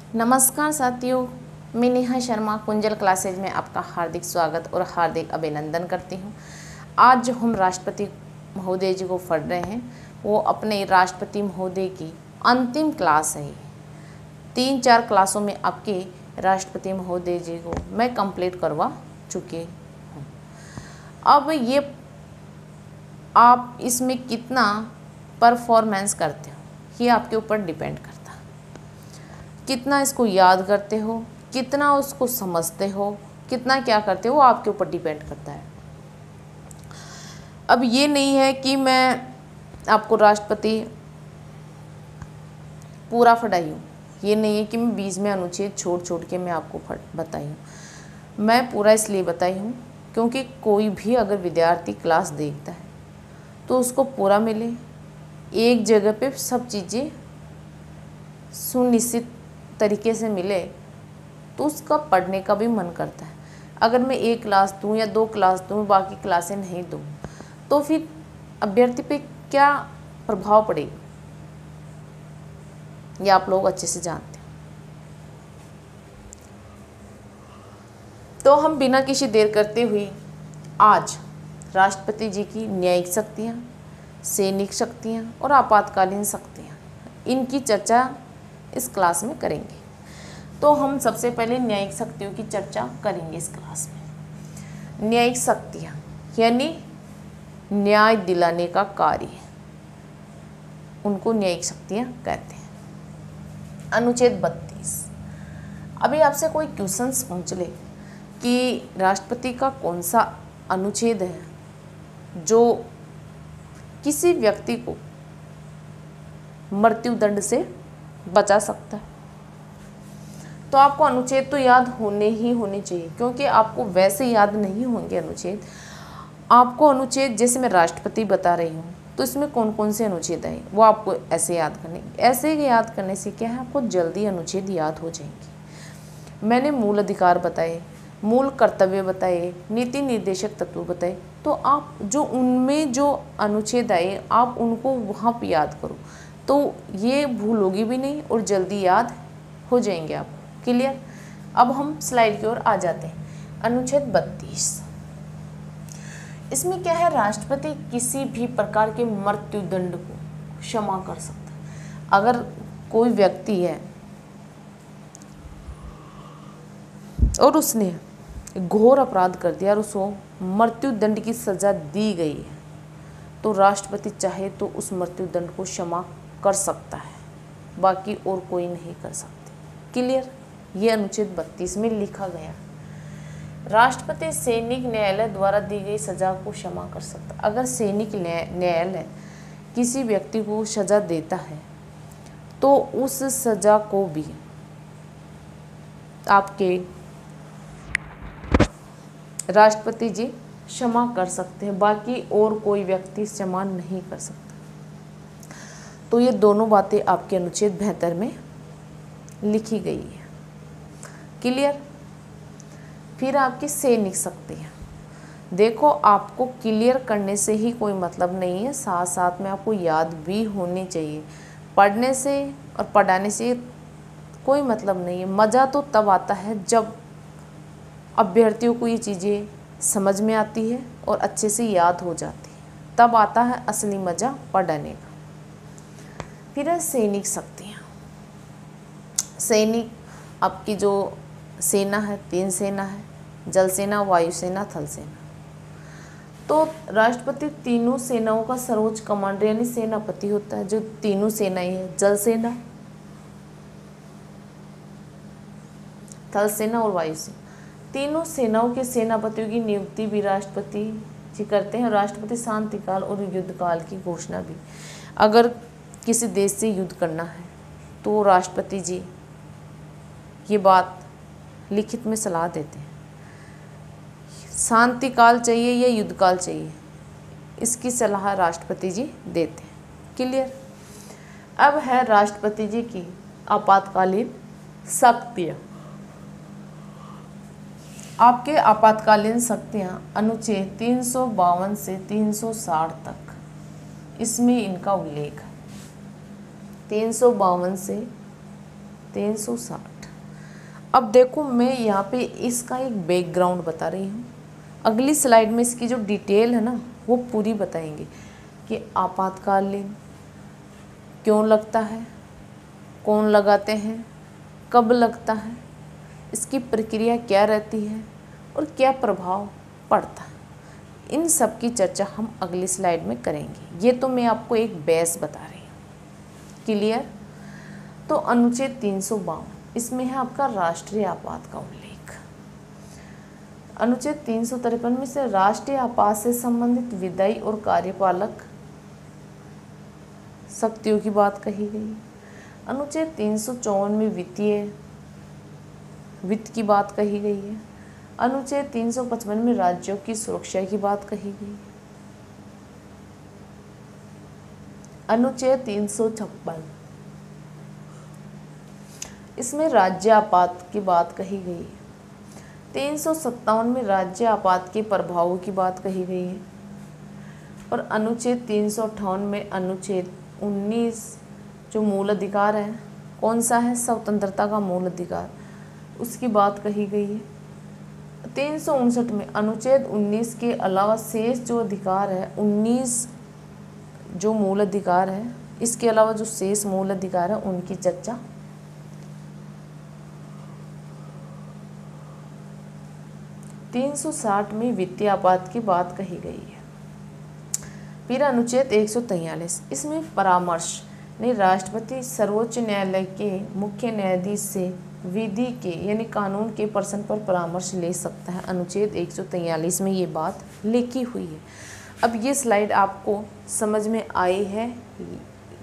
नमस्कार साथियों, मैं नेहा शर्मा कुंजल क्लासेज में आपका हार्दिक स्वागत और हार्दिक अभिनंदन करती हूँ। आज जो हम राष्ट्रपति महोदय जी को पढ़ रहे हैं वो अपने राष्ट्रपति महोदय की अंतिम क्लास है। 3-4 क्लासों में आपके राष्ट्रपति महोदय जी को मैं कंप्लीट करवा चुकी हूँ। अब ये आप इसमें कितना परफॉर्मेंस करते हो ये आपके ऊपर डिपेंड करता है। कितना इसको याद करते हो, कितना उसको समझते हो, कितना क्या करते हो, वो आपके ऊपर डिपेंड करता है। अब ये नहीं है कि मैं आपको राष्ट्रपति पूरा पढ़ाई हूँ, ये नहीं है कि मैं बीच में अनुच्छेद छोड़ के मैं आपको बताई हूँ। मैं पूरा इसलिए बताई हूँ क्योंकि कोई भी अगर विद्यार्थी क्लास देखता है तो उसको पूरा मिले, एक जगह पे सब चीज़ें सुनिश्चित तरीके से मिले तो उसका पढ़ने का भी मन करता है। अगर मैं एक क्लास दूँ या 2 क्लास दूँ, बाकी क्लासें नहीं दूँ, तो फिर अभ्यर्थी पे क्या प्रभाव पड़ेगा ये आप लोग अच्छे से जानते हैं। तो हम बिना किसी देर करते हुए आज राष्ट्रपति जी की न्यायिक शक्तियाँ, सैनिक शक्तियाँ और आपातकालीन शक्तियाँ, इनकी चर्चा इस क्लास में करेंगे। तो हम सबसे पहले न्यायिक शक्तियों की चर्चा करेंगे इस क्लास में। न्यायिक शक्तियाँ यानी न्याय दिलाने का कार्य, उनको न्यायिक शक्तियाँ कहते हैं। अनुच्छेद 32। अभी आपसे कोई क्वेश्चंस पूछ ले कि राष्ट्रपति का कौन सा अनुच्छेद है जो किसी व्यक्ति को मृत्युदंड से बचा सकता है, तो आपको अनुच्छेद तो याद होने चाहिए, क्योंकि आपको वैसे याद नहीं होंगे अनुच्छेद। आपको अनुच्छेद, जैसे मैं राष्ट्रपति बता रही हूँ तो इसमें कौन कौन से अनुच्छेद आए वो आपको ऐसे याद करने। ऐसे याद करने से क्या है, आपको जल्दी अनुच्छेद याद हो जाएंगे। मैंने मूल अधिकार बताए, मूल कर्तव्य बताए, नीति निर्देशक तत्व बताए, तो आप जो उनमें जो अनुच्छेद आए आप उनको वहाँ पर याद करो तो ये भूलोगी भी नहीं और जल्दी याद हो जाएंगे आप। क्लियर। अब हम स्लाइड की ओर आ जाते हैं। अनुच्छेद 32, इसमें क्या है, राष्ट्रपति किसी भी प्रकार के मृत्युदंड को क्षमा कर सकता है। अगर कोई व्यक्ति है और उसने घोर अपराध कर दिया और उसको मृत्युदंड की सजा दी गई है तो राष्ट्रपति चाहे तो उस मृत्युदंड को क्षमा कर सकता है, बाकी और कोई नहीं कर सकते। क्लियर। ये अनुच्छेद 32 में लिखा गया। राष्ट्रपति सैनिक न्यायालय द्वारा दी गई सजा को क्षमा कर सकता। अगर सैनिक न्यायालय किसी व्यक्ति को सजा देता है तो उस सजा को भी आपके राष्ट्रपति जी क्षमा कर सकते हैं, बाकी और कोई व्यक्ति क्षमा नहीं कर सकता। तो ये दोनों बातें आपके अनुच्छेद 72 में लिखी गई है। क्लियर। फिर आपकी सैनिक शक्तियाँ, देखो आपको क्लियर करने से ही कोई मतलब नहीं है, साथ साथ में आपको याद भी होनी चाहिए। पढ़ने से और पढ़ाने से कोई मतलब नहीं है। मज़ा तो तब आता है जब अभ्यर्थियों को ये चीज़ें समझ में आती है और अच्छे से याद हो जाती है, तब आता है असली मज़ा पढ़ने का। फिर है सैनिक शक्तियाँ। सैनिक आपकी जो सेना है, 3 सेना है, जल सेना, वायुसेना, थल सेना। तो राष्ट्रपति तीनों सेनाओं का सर्वोच्च कमांडर यानी सेनापति होता है, जो तीनों सेनाएं हैं, जल सेना, थल सेना और वायुसेना। तीनों सेनाओं के सेनापतियों की नियुक्ति भी राष्ट्रपति जी करते हैं। राष्ट्रपति शांतिकाल और युद्धकाल की घोषणा भी, अगर किसी देश से युद्ध करना है तो राष्ट्रपति जी ये बात लिखित में सलाह देते हैं। शांति काल चाहिए या युद्ध काल चाहिए, इसकी सलाह राष्ट्रपति जी देते हैं। क्लियर। अब है राष्ट्रपति जी की आपातकालीन शक्तियाँ। आपके आपातकालीन शक्तियाँ अनुच्छेद 352 से 360 तक, इसमें इनका उल्लेख है। 352 से 360 अब देखो मैं यहाँ पे इसका एक बैकग्राउंड बता रही हूँ, अगली स्लाइड में इसकी जो डिटेल है ना वो पूरी बताएंगे कि आपातकालीन क्यों लगता है, कौन लगाते हैं, कब लगता है, इसकी प्रक्रिया क्या रहती है और क्या प्रभाव पड़ता है। इन सब की चर्चा हम अगली स्लाइड में करेंगे। ये तो मैं आपको एक बेस बता रही हूँ। क्लियर? तो अनुच्छेद 352 इसमें है आपका राष्ट्रीय आपात का उल्लेख। अनुच्छेद 353 में से राष्ट्रीय आपात से संबंधित विधायी और कार्यपालक शक्तियों की बात कही गई। अनुच्छेद 354 में वित्त की बात कही गई है। अनुच्छेद 355 में राज्यों की सुरक्षा की बात कही गई। अनुच्छेद 356 इसमें राज्य आपात की बात कही गई है। 357 में राज्य आपात के प्रभावों की बात कही गई है। और अनुच्छेद 358 में अनुच्छेद 19 जो मूल अधिकार है, कौन सा है, स्वतंत्रता का मूल अधिकार, उसकी बात कही गई है। 359 में अनुच्छेद 19 के अलावा शेष जो अधिकार है, 19 जो मूल अधिकार है, इसके अलावा जो शेष मूल अधिकार है उनकी चर्चा। तीन 360 में वित्तीय आपात की बात कही गई है। फिर अनुच्छेद 143 इसमें परामर्श ने राष्ट्रपति सर्वोच्च न्यायालय के मुख्य न्यायाधीश से विधि के यानी कानून के प्रश्न पर परामर्श ले सकता है। अनुच्छेद 143 में ये बात लिखी हुई है। अब ये स्लाइड आपको समझ में आई है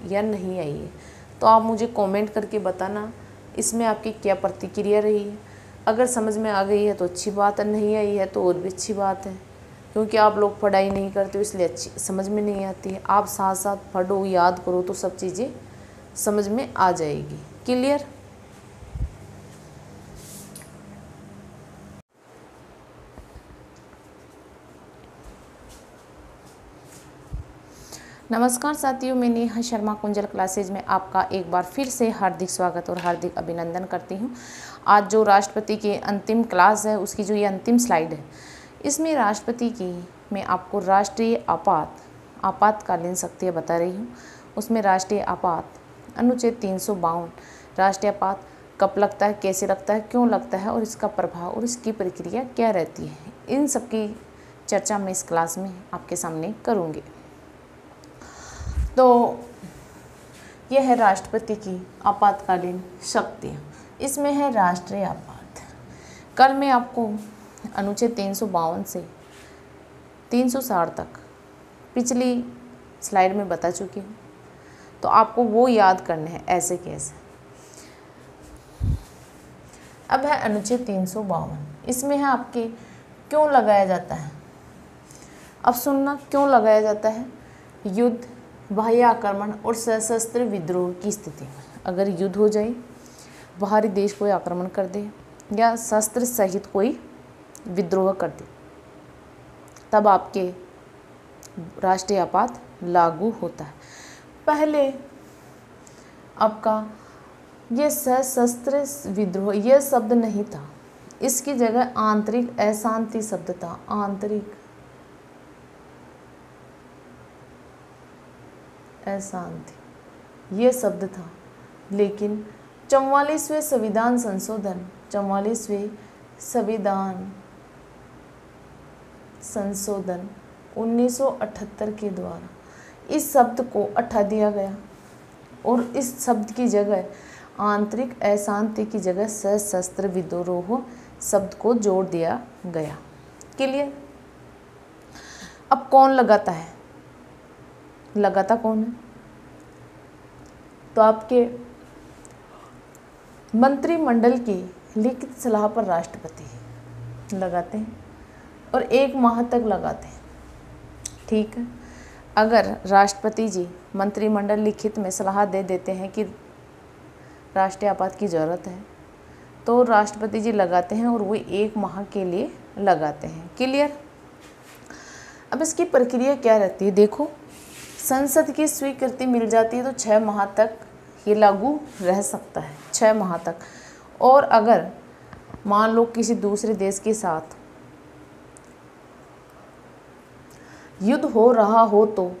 या नहीं आई है, तो आप मुझे कमेंट करके बताना इसमें आपकी क्या प्रतिक्रिया रही है। अगर समझ में आ गई है तो अच्छी बात है, नहीं आई है तो और भी अच्छी बात है, क्योंकि आप लोग पढ़ाई नहीं करते हो इसलिए अच्छी समझ में नहीं आती है। आप साथ साथ पढ़ो, याद करो तो सब चीज़ें समझ में आ जाएगी। क्लियर? नमस्कार साथियों, मैं नेहा शर्मा कुंजल क्लासेज में आपका एक बार फिर से हार्दिक स्वागत और हार्दिक अभिनंदन करती हूँ। आज जो राष्ट्रपति की अंतिम क्लास है उसकी जो ये अंतिम स्लाइड है, इसमें राष्ट्रपति की मैं आपको राष्ट्रीय आपातकालीन शक्तियाँ बता रही हूँ। उसमें राष्ट्रीय आपात अनुच्छेद 352 राष्ट्रीय आपात कब लगता है, कैसे लगता है, क्यों लगता है और इसका प्रभाव और इसकी प्रक्रिया क्या रहती है, इन सब की चर्चा मैं इस क्लास में आपके सामने करूँगी। तो यह है राष्ट्रपति की आपातकालीन शक्तियाँ। इसमें है राष्ट्रीय आपात। कल मैं आपको अनुच्छेद 352 से 360 तक पिछली स्लाइड में बता चुकी हूँ, तो आपको वो याद करने हैं ऐसे कैसे। अब है अनुच्छेद 352। इसमें है आपके क्यों लगाया जाता है। अब सुनना, क्यों लगाया जाता है। युद्ध, बाह्य आक्रमण और सशस्त्र विद्रोह की स्थिति में, अगर युद्ध हो जाए, बाहरी देश कोई आक्रमण कर दे या शस्त्र सहित कोई विद्रोह कर दे, तब आपके राष्ट्रीय आपात लागू होता है। पहले आपका ये सशस्त्र विद्रोह यह शब्द नहीं था, इसकी जगह आंतरिक अशांति शब्द था। आंतरिक अशांति ये शब्द था, लेकिन 44वें संविधान संशोधन 1978 के द्वारा इस शब्द को हटा दिया गया और इस शब्द की जगह आंतरिक अशांति की जगह सशस्त्र विद्रोह शब्द को जोड़ दिया गया। क्लियर? अब कौन लगाता है, लगाता कौन है, तो आपके मंत्रिमंडल की लिखित सलाह पर राष्ट्रपति लगाते हैं और 1 माह तक लगाते हैं। ठीक है, अगर राष्ट्रपति जी मंत्रिमंडल लिखित में सलाह दे देते हैं कि राष्ट्रीय आपात की ज़रूरत है, तो राष्ट्रपति जी लगाते हैं और वो 1 माह के लिए लगाते हैं। क्लियर? अब इसकी प्रक्रिया क्या रहती है, देखो, संसद की स्वीकृति मिल जाती है तो 6 माह तक ये लागू रह सकता है, 6 माह तक। और अगर मान लो किसी दूसरे देश के साथ युद्ध हो रहा हो तो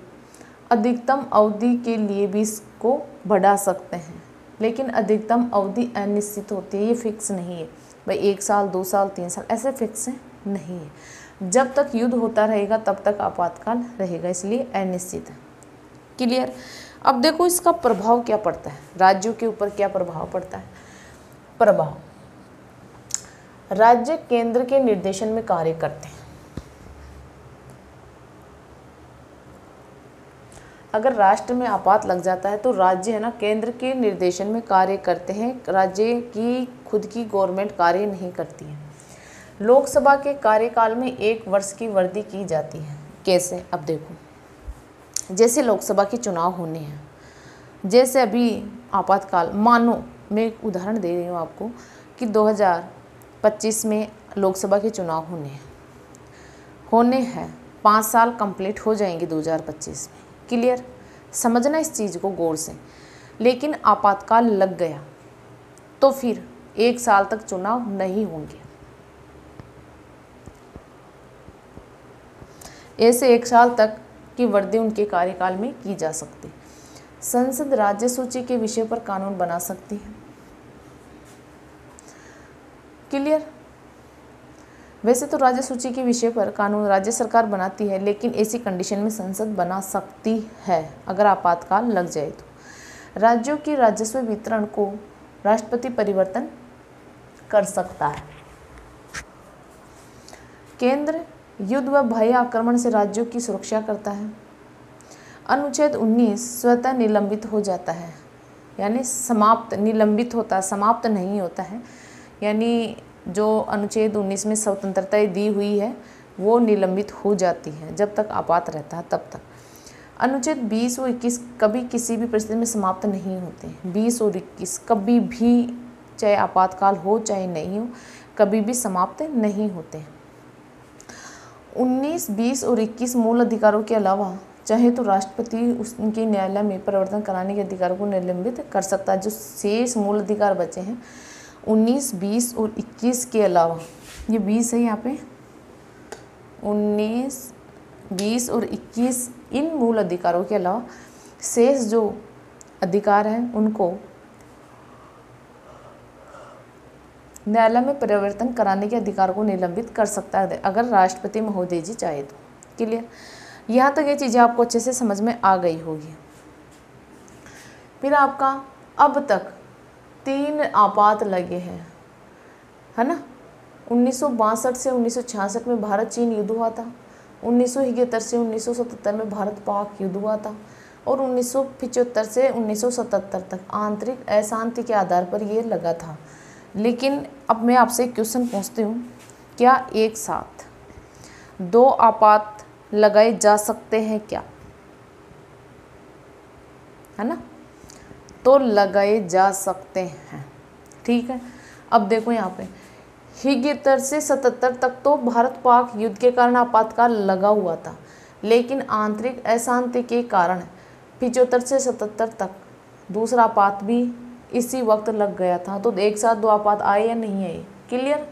अधिकतम अवधि के लिए भी इसको बढ़ा सकते हैं, लेकिन अधिकतम अवधि अनिश्चित होती है, ये फिक्स नहीं है भाई 1 साल 2 साल 3 साल ऐसे फिक्स नहीं है। जब तक युद्ध होता रहेगा तब तक आपातकाल रहेगा, इसलिए अनिश्चित है। क्लियर। अब देखो इसका प्रभाव क्या पड़ता है, राज्यों के ऊपर क्या प्रभाव पड़ता है। प्रभाव, राज्य केंद्र के निर्देशन में कार्य करते हैं। अगर राष्ट्र में आपात लग जाता है तो राज्य है ना केंद्र के निर्देशन में कार्य करते हैं, राज्य की खुद की गवर्नमेंट कार्य नहीं करती है। लोकसभा के कार्यकाल में 1 वर्ष की वृद्धि की जाती है। कैसे, अब देखो जैसे लोकसभा के चुनाव होने हैं, जैसे अभी आपातकाल, मानो मैं एक उदाहरण दे रही हूँ आपको कि 2025 में लोकसभा के चुनाव होने हैं 5 साल कंप्लीट हो जाएंगे 2025 में। क्लियर, समझना इस चीज़ को गौर से। लेकिन आपातकाल लग गया तो फिर 1 साल तक चुनाव नहीं होंगे। ऐसे 1 साल तक की वृद्धि उनके कार्यकाल में की जा सकती। संसद राज्य सूची के विषय पर कानून बना सकती है। क्लियर। वैसे तो राज्य सूची के विषय पर कानून राज्य सरकार बनाती है, लेकिन ऐसी कंडीशन में संसद बना सकती है अगर आपातकाल लग जाए तो। राज्यों की राजस्व वितरण को राष्ट्रपति परिवर्तन कर सकता है। केंद्र युद्ध व भय आक्रमण से राज्यों की सुरक्षा करता है। अनुच्छेद 19 स्वतः निलंबित हो जाता है, यानी समाप्त, निलंबित होता है, समाप्त नहीं होता है। यानी जो अनुच्छेद 19 में स्वतंत्रता दी हुई है वो निलंबित हो जाती है जब तक आपात रहता है तब तक। अनुच्छेद 20 और 21 कभी किसी भी परिस्थिति में समाप्त नहीं होते। 20 और 21 कभी भी, चाहे आपातकाल हो चाहे नहीं हो, कभी भी समाप्त नहीं होते। 19, 20 और 21 मूल अधिकारों के अलावा चाहे तो राष्ट्रपति उनके न्यायालय में परिवर्तन कराने के अधिकारों को निलंबित कर सकता है। जो शेष मूल अधिकार बचे हैं 19, 20 और 21 के अलावा, ये 20 है यहाँ पे, 19, 20 और 21 इन मूल अधिकारों के अलावा शेष जो अधिकार हैं उनको न्यायालय में परिवर्तन कराने के अधिकार को निलंबित कर सकता है अगर राष्ट्रपति महोदय जी चाहे तो। क्लियर। यहाँ तक ये चीज़ें आपको अच्छे से समझ में आ गई होगी। फिर आपका अब तक 3 आपात लगे हैं, है ना। 1962 से 1966 में भारत चीन युद्ध हुआ था। 1971 से 1977 में भारत पाक युद्ध हुआ था। और 1975 से 1977 तक आंतरिक अशांति के आधार पर ये लगा था। लेकिन अब मैं आपसे एक क्वेश्चन पूछती हूँ, क्या एक साथ 2 आपात लगाए जा सकते हैं क्या, है ना। तो लगाए जा सकते हैं, ठीक है। अब देखो यहाँ पे 71 से 77 तक तो भारत पाक युद्ध के कारण आपातकाल लगा हुआ था, लेकिन आंतरिक अशांति के कारण 75 से 77 तक दूसरा आपात भी इसी वक्त लग गया था। तो एक साथ 2 आपात आए या नहीं आए। क्लियर।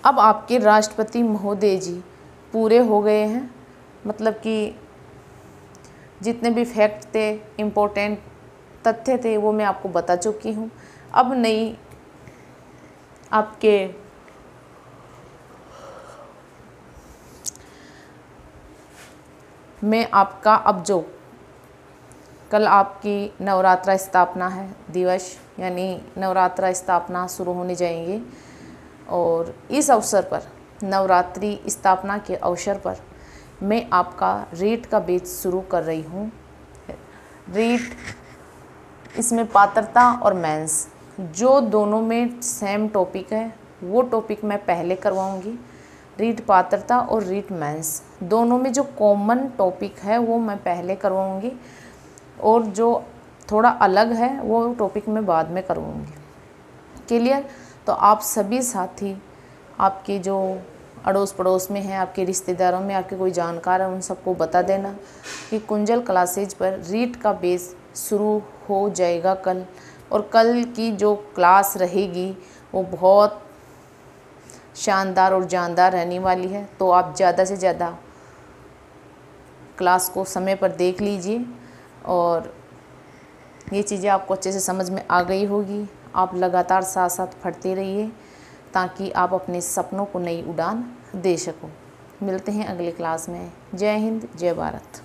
अब आपके राष्ट्रपति महोदय जी पूरे हो गए हैं, मतलब कि जितने भी फैक्ट थे, इम्पोर्टेंट तथ्य थे, वो मैं आपको बता चुकी हूँ। अब नहीं आपके मैं आपका अब जो कल आपकी नवरात्रा स्थापना है दिवस, यानी नवरात्रा स्थापना शुरू होने जाएंगे, और इस अवसर पर नवरात्रि स्थापना के अवसर पर मैं आपका रीट का बैच शुरू कर रही हूँ। रीट, इसमें पात्रता और मेंस जो दोनों में सेम टॉपिक है वो टॉपिक मैं पहले करवाऊँगी। रीट पात्रता और रीट मेंस दोनों में जो कॉमन टॉपिक है वो मैं पहले करवाऊँगी, और जो थोड़ा अलग है वो टॉपिक मैं बाद में करवाऊँगी। क्लियर। तो आप सभी साथी, आपके जो अड़ोस पड़ोस में हैं, आपके रिश्तेदारों में आपके कोई जानकार है, उन सबको बता देना कि कुंजल क्लासेज पर रीट का बेस शुरू हो जाएगा कल। और कल की जो क्लास रहेगी वो बहुत शानदार और जानदार रहने वाली है। तो आप ज़्यादा से ज़्यादा क्लास को समय पर देख लीजिए और ये चीज़ें आपको अच्छे से समझ में आ गई होगी। आप लगातार साथ साथ पढ़ते रहिए ताकि आप अपने सपनों को नई उड़ान दे सको। मिलते हैं अगले क्लास में। जय हिंद, जय भारत।